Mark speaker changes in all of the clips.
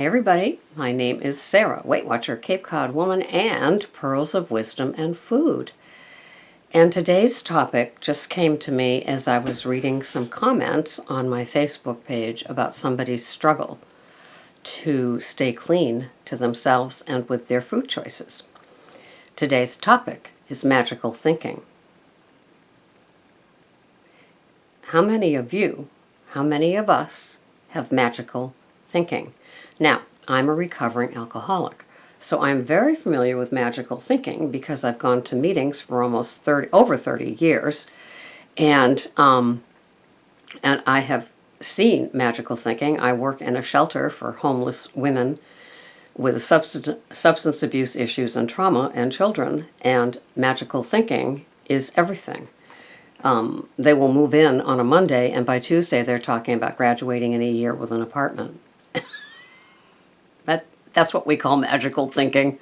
Speaker 1: Hey everybody, my name is Sarah, Weight Watcher, Cape Cod woman, and Pearls of Wisdom and Food. And today's topic just came to me as I was reading some comments on my Facebook page about somebody's struggle to stay clean to themselves and with their food choices. Today's topic is magical thinking. How many of us have magical thinking? Now, I'm a recovering alcoholic, so I'm very familiar with magical thinking because I've gone to meetings for over 30 years, and I have seen magical thinking. I work in a shelter for homeless women with substance abuse issues and trauma and children, and magical thinking is everything. They will move in on a Monday, and by Tuesday they're talking about graduating in a year with an apartment. That's what we call magical thinking.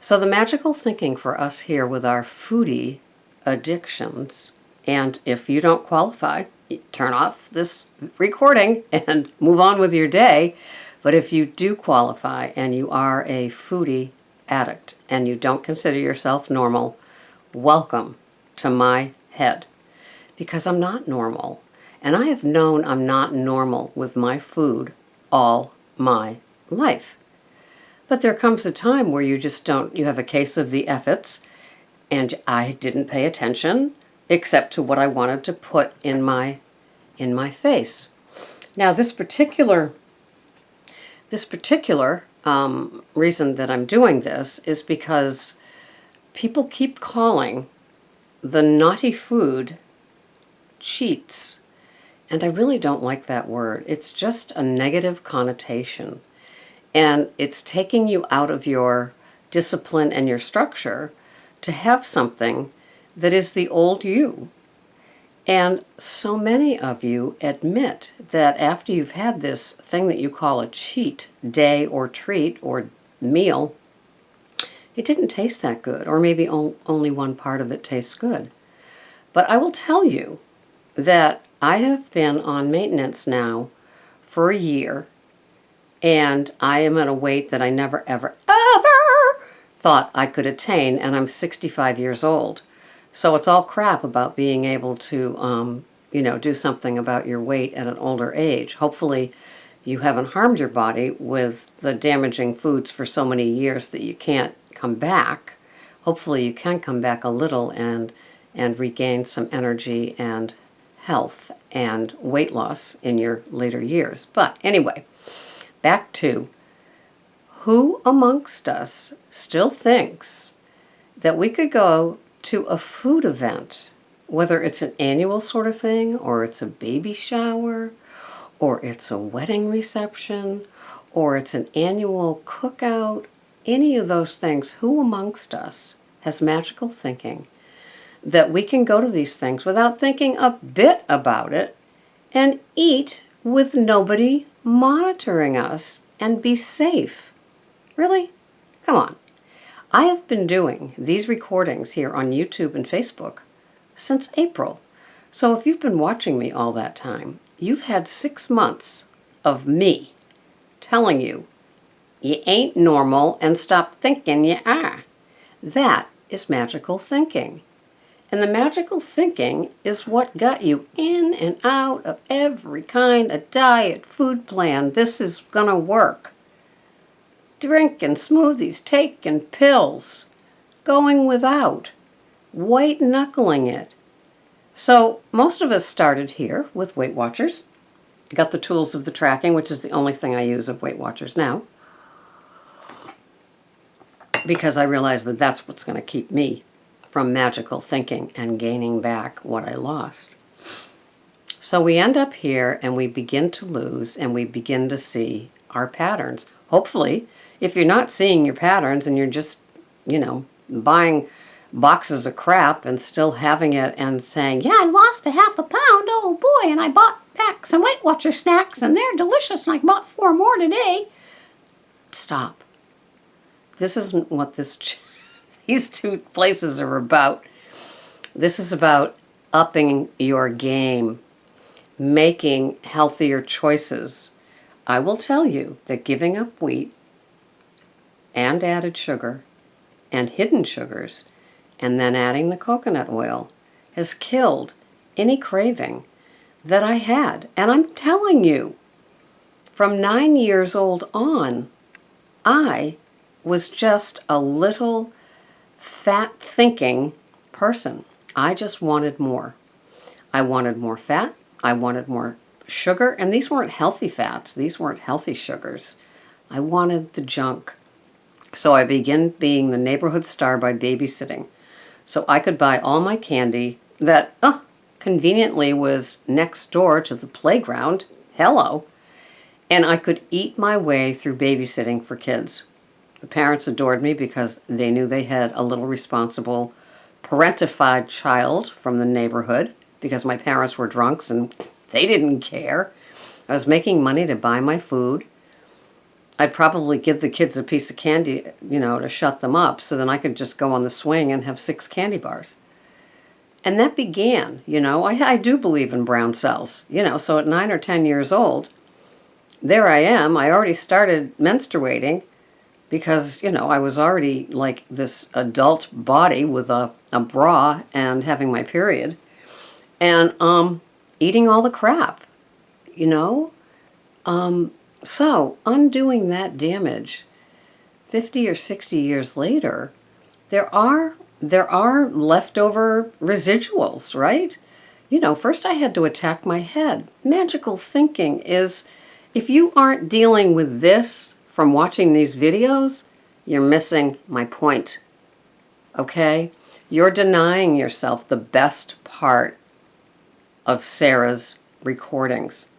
Speaker 1: So the magical thinking for us here with our foodie addictions, and if you don't qualify, turn off this recording and move on with your day. But if you do qualify and you are a foodie addict and you don't consider yourself normal, welcome to my head, because I'm not normal. And I have known I'm not normal with my food all my life. But there comes a time where you have a case of the effits, and I didn't pay attention except to what I wanted to put in my face. Now, this particular reason that I'm doing this is because people keep calling the naughty food cheats, and I really don't like that word. It's just a negative connotation. And it's taking you out of your discipline and your structure to have something that is the old you. And so many of you admit that after you've had this thing that you call a cheat day or treat or meal, it didn't taste that good, or maybe only one part of it tastes good. But I will tell you that I have been on maintenance now for a year, and I am at a weight that I never, ever, ever thought I could attain, and I'm 65 years old. So it's all crap about being able to, do something about your weight at an older age. Hopefully you haven't harmed your body with the damaging foods for so many years that you can't come back. Hopefully you can come back a little and regain some energy and health and weight loss in your later years. But anyway, back to who amongst us still thinks that we could go to a food event, whether it's an annual sort of thing, or it's a baby shower, or it's a wedding reception, or it's an annual cookout, any of those things. Who amongst us has magical thinking that we can go to these things without thinking a bit about it and eat with nobody monitoring us and be safe? Really? Come on. I have been doing these recordings here on YouTube and Facebook since April. So if you've been watching me all that time, you've had 6 months of me telling you ain't normal and stop thinking you are. That is magical thinking. And the magical thinking is what got you in and out of every kind of diet, food plan. This is gonna work. Drinking smoothies, taking pills, going without, white knuckling it. So most of us started here with Weight Watchers. Got the tools of the tracking, which is the only thing I use of Weight Watchers now, because I realized that that's what's going to keep me from magical thinking and gaining back what I lost. So we end up here and we begin to lose, and we begin to see our patterns. Hopefully, if you're not seeing your patterns and you're just, buying boxes of crap and still having it and saying, yeah, I lost a half a pound, oh boy, and I bought back some Weight Watcher snacks and they're delicious and I bought 4 more today. Stop. This isn't what these two places are about. This is about upping your game, making healthier choices, I will tell you that giving up wheat and added sugar and hidden sugars and then adding the coconut oil has killed any craving that I had. And I'm telling you, from 9 years old on, I was just a little fat thinking person. I just wanted more. I wanted more fat. I wanted more sugar. And these weren't healthy fats. These weren't healthy sugars. I wanted the junk. So I began being the neighborhood star by babysitting. So I could buy all my candy that conveniently was next door to the playground. Hello. And I could eat my way through babysitting for kids. The parents adored me because they knew they had a little responsible, parentified child from the neighborhood, because my parents were drunks and they didn't care. I was making money to buy my food. I'd probably give the kids a piece of candy, to shut them up, so then I could just go on the swing and have 6 candy bars. And that began, I do believe in brown cells, so at 9 or 10 years old, there I am. I already started menstruating because, I was already like this adult body with a bra and having my period and eating all the crap, So undoing that damage 50 or 60 years later, there are leftover residuals, right? First I had to attack my head. Magical thinking is, if you aren't dealing with this from watching these videos, you're missing my point. Okay? You're denying yourself the best part of Sarah's recordings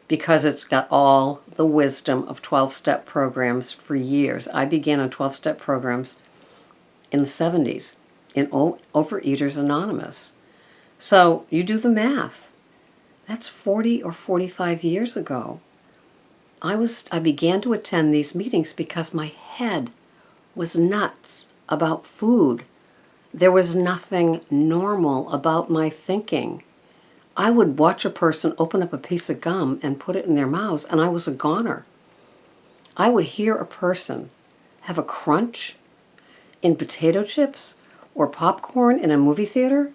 Speaker 1: because it's got all the wisdom of 12-step programs for years. I began on 12-step programs in the 70s in Overeaters Anonymous. So you do the math. That's 40 or 45 years ago. I began to attend these meetings because my head was nuts about food. There was nothing normal about my thinking. I would watch a person open up a piece of gum and put it in their mouths, and I was a goner. I would hear a person have a crunch in potato chips or popcorn in a movie theater,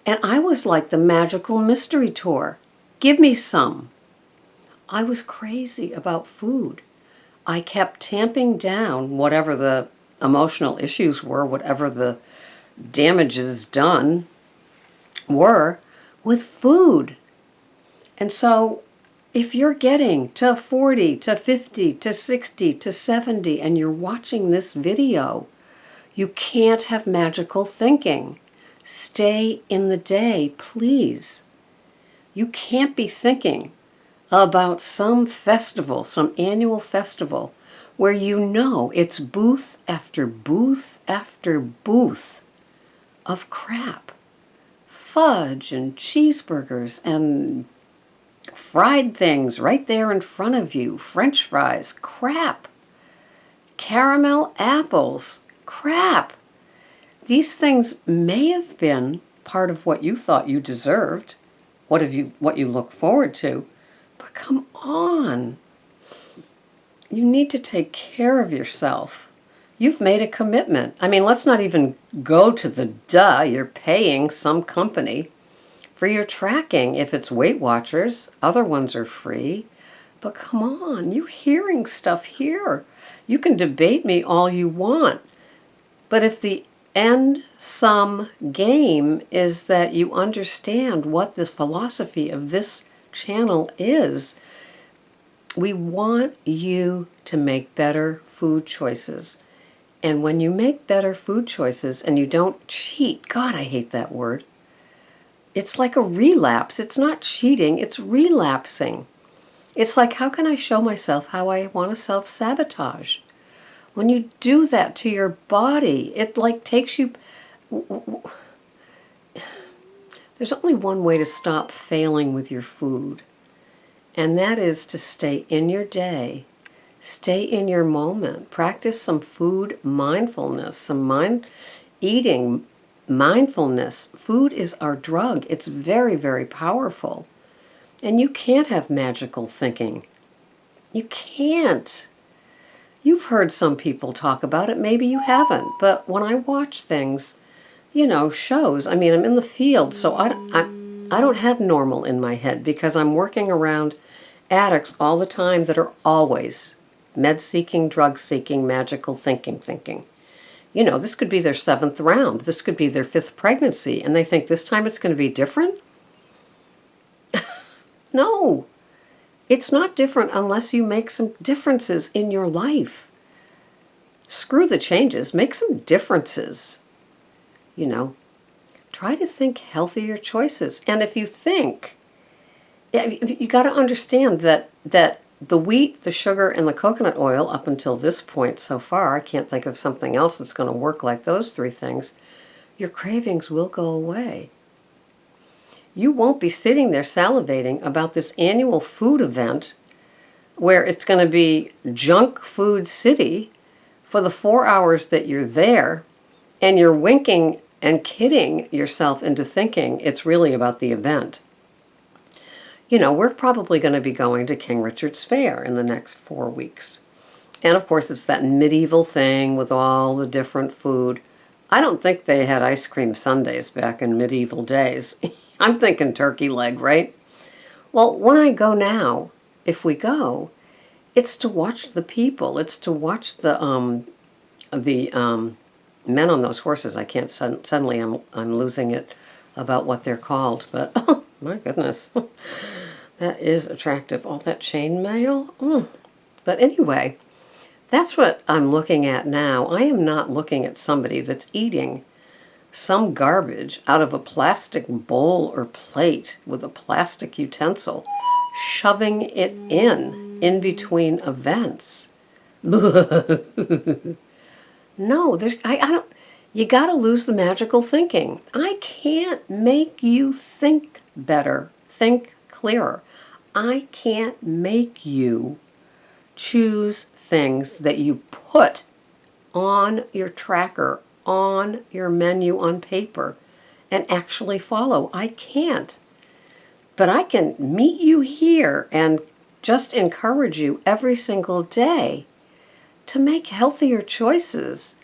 Speaker 1: and I was like the magical mystery tour. Give me some. I was crazy about food. I kept tamping down whatever the emotional issues were, whatever the damages done were, with food. And so if you're getting to 40, to 50, to 60, to 70, and you're watching this video, you can't have magical thinking. Stay in the day, please. You can't be thinking about some festival, some annual festival, where it's booth after booth after booth of crap. Fudge and cheeseburgers and fried things right there in front of you. French fries, crap. Caramel apples, crap. These things may have been part of what you thought you deserved, what you look forward to, but come on. You need to take care of yourself. You've made a commitment. Let's not even go to the you're paying some company for your tracking. If it's Weight Watchers, other ones are free. But come on, you're hearing stuff here. You can debate me all you want. But if the end sum game is that you understand what the philosophy of this channel is, we want you to make better food choices. And when you make better food choices and you don't cheat, God, I hate that word. It's like a relapse. It's not cheating, it's relapsing. It's like, how can I show myself how I want to self-sabotage? When you do that to your body, it takes you... There's only one way to stop failing with your food, and that is to stay in your day, stay in your moment, practice some food mindfulness, some eating mindfulness. Food is our drug. It's very, very powerful. And you can't have magical thinking You can't. You've heard some people talk about it, maybe you haven't, but when I watch things, shows, I mean, I'm in the field, so I don't have normal in my head because I'm working around addicts all the time that are always med-seeking, drug-seeking, magical thinking. This could be their 7th round. This could be their 5th pregnancy, and they think this time it's going to be different? No, it's not different unless you make some differences in your life. Screw the changes, make some differences. Try to think healthier choices. And if you think, you got to understand that the wheat, the sugar, and the coconut oil, up until this point so far, I can't think of something else that's going to work like those 3 things, your cravings will go away. You won't be sitting there salivating about this annual food event where it's going to be junk food city for the 4 hours that you're there, and you're winking and kidding yourself into thinking it's really about the event. We're probably going to be going to King Richard's Fair in the next 4 weeks. And of course, it's that medieval thing with all the different food. I don't think they had ice cream sundaes back in medieval days. I'm thinking turkey leg, right? Well, when I go now, if we go, it's to watch the people. It's to watch the men on those horses. I can't, suddenly I'm losing it about what they're called, but oh my goodness, that is attractive. All that chainmail. But anyway, that's what I'm looking at now. I am not looking at somebody that's eating some garbage out of a plastic bowl or plate with a plastic utensil, shoving it in between events. No, I don't. You got to lose the magical thinking. I can't make you think better, think clearer. I can't make you choose things that you put on your tracker, on your menu on paper, and actually follow. I can't. But I can meet you here and just encourage you every single day to make healthier choices.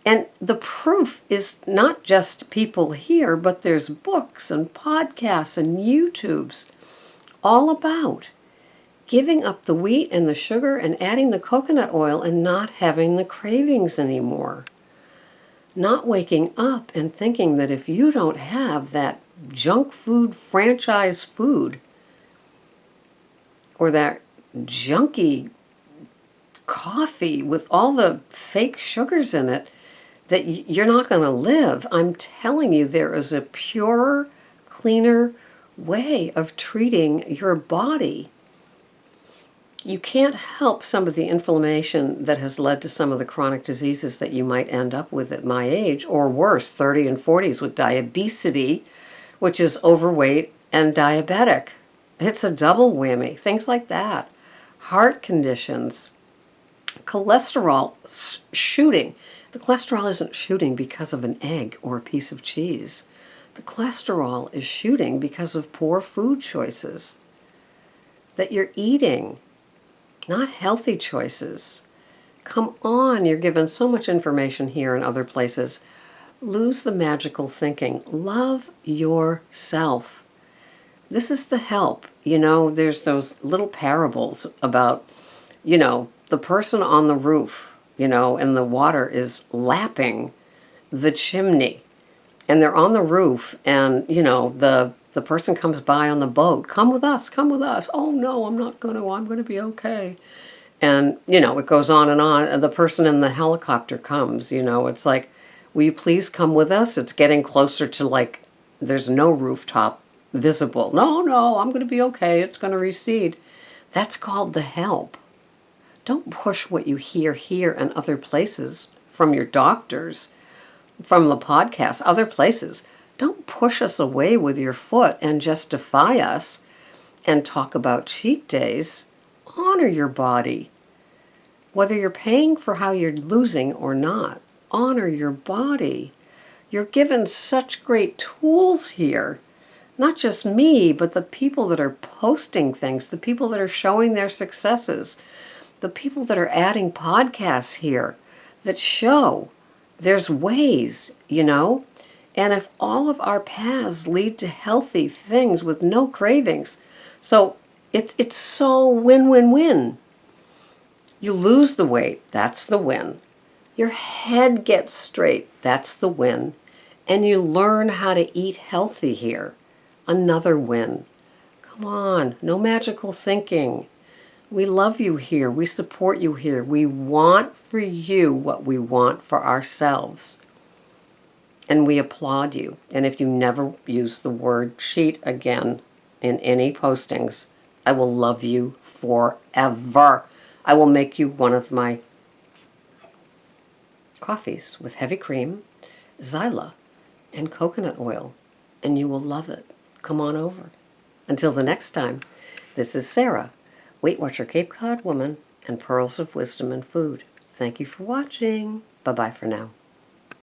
Speaker 1: And the proof is not just people here, but there's books and podcasts and YouTubes all about giving up the wheat and the sugar and adding the coconut oil and not having the cravings anymore. Not waking up and thinking that if you don't have that junk food franchise food or that junky coffee with all the fake sugars in it, that you're not going to live. I'm telling you, there is a purer, cleaner way of treating your body. You can't help some of the inflammation that has led to some of the chronic diseases that you might end up with at my age, or worse, 30 and 40s with diabetes, which is overweight and diabetic. It's a double whammy, things like that. Heart conditions, cholesterol shooting. The cholesterol isn't shooting because of an egg or a piece of cheese. The cholesterol is shooting because of poor food choices that you're eating, not healthy choices. Come on, you're given so much information here and other places. Lose the magical thinking. Love yourself. This is the help. There's those little parables about, the person on the roof, and the water is lapping the chimney. And they're on the roof, and, the person comes by on the boat. Come with us, come with us. Oh, no, I'm not going to. I'm going to be okay. And, it goes on. And the person in the helicopter comes, it's like, will you please come with us? It's getting closer to, there's no rooftop visible. No, I'm going to be okay. It's going to recede. That's called the help. Don't push what you hear here and other places from your doctors, from the podcast, other places. Don't push us away with your foot and just defy us and talk about cheat days. Honor your body. Whether you're paying for how you're losing or not, honor your body. You're given such great tools here not just me, but the people that are posting things, the people that are showing their successes, the people that are adding podcasts here that show there's ways, you know? And if all of our paths lead to healthy things with no cravings, so it's so win-win-win. You lose the weight, that's the win. Your head gets straight, that's the win. And you learn how to eat healthy here, another win. Come on, no magical thinking. We love you here. We support you here. We want for you what we want for ourselves. And we applaud you. And if you never use the word cheat again in any postings, I will love you forever. I will make you one of my coffees with heavy cream, Zyla, and coconut oil. And you will love it. Come on over. Until the next time, this is Sarah, Weight Watcher Cape Cod Woman, and Pearls of Wisdom and Food. Thank you for watching. Bye-bye for now.